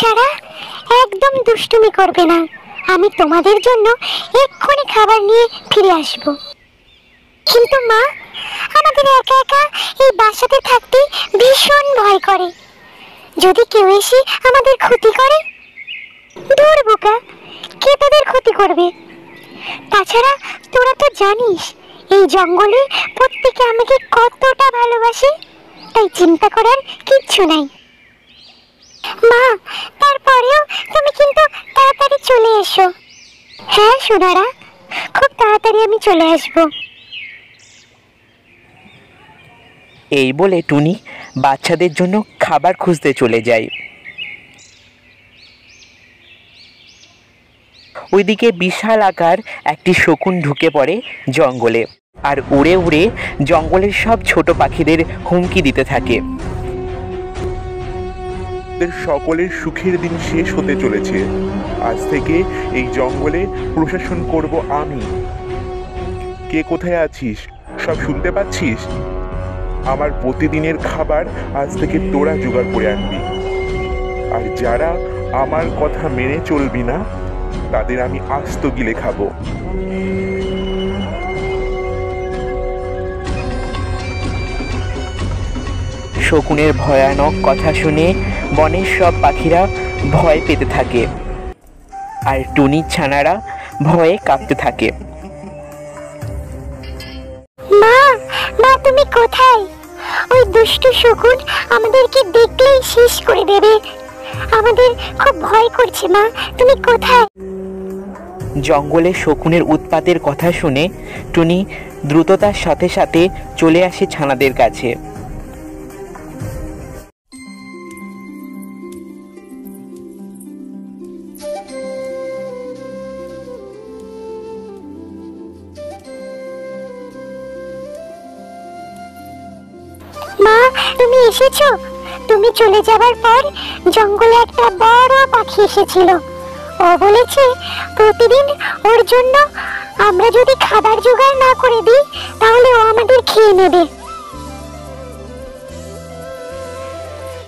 বাচ্চারা একদম দুষ্টুমি করবে না, আমি তোমাদের জন্য এক্ষুনি খাবার নিয়ে ফিরে আসব। কিন্তু মা, আমাদের একা একা এই বাসাতে থাকতে ভীষণ ভয় করে। যদি কেউ এসে আমাদের ক্ষতি করে? দূর বোকা, কে তাদের ক্ষতি করবে? তাছাড়া তোরা তো জানিস এই জঙ্গলে প্রত্যেকে আমাকে কতটা ভালোবাসে, তাই চিন্তা করার কিচ্ছু নাই। মা, তারপরেও তুমি কিন্তু তাড়াতাড়ি চলে এসো। হ্যাঁ সোনারা, খুব তাড়াতাড়ি আমি চলে আসবো। এই বলে টুনি বাচ্চাদের জন্য খাবার খুঁজতে চলে যায়। ওইদিকে বিশাল আকার একটি শকুন ঢুকে পড়ে জঙ্গলে, আর উড়ে উড়ে জঙ্গলের সব ছোট পাখিদের হুমকি দিতে থাকে। সকলের সুখের দিন শেষ হতে চলেছে। আজ থেকে এই জঙ্গলে প্রশাসন করব আমি। কে কোথায় আছিস সব শুনতে পাচ্ছিস? আমার প্রতিদিনের খাবার আজ থেকে তোরা জোগাড় করে আনবি, আর যারা আমার কথা মেনে চলবি না তাদের আমি আস্ত গিলে খাবো। শকুনের ভয়ানক কথা শুনে বনের সব পাখিরা ভয় পেতে থাকে, আর টুনির ছানারা ভয়ে কাঁপতে থাকে। মা, মা তুমি কোথায়? ওই দুষ্টু শকুন আমাদেরকে দেখলেই শেষ করে দেবে। আমাদের খুব ভয় করছে মা, তুমি কোথায়? জঙ্গলে শকুনের উৎপাতের কথা শুনে টুনি দ্রুততার সাথে সাথে চলে আসে ছানাদের কাছে। মা, তুমি এসেছো? তুমি চলে যাবার পর জঙ্গলে একটা বড় পাখি এসেছিল। ও বলেছে প্রতিদিন ওর জন্য আমরা যদি খাবার জোগাড় না করে দিই তাহলে ও আমাদের খেয়ে নেবে।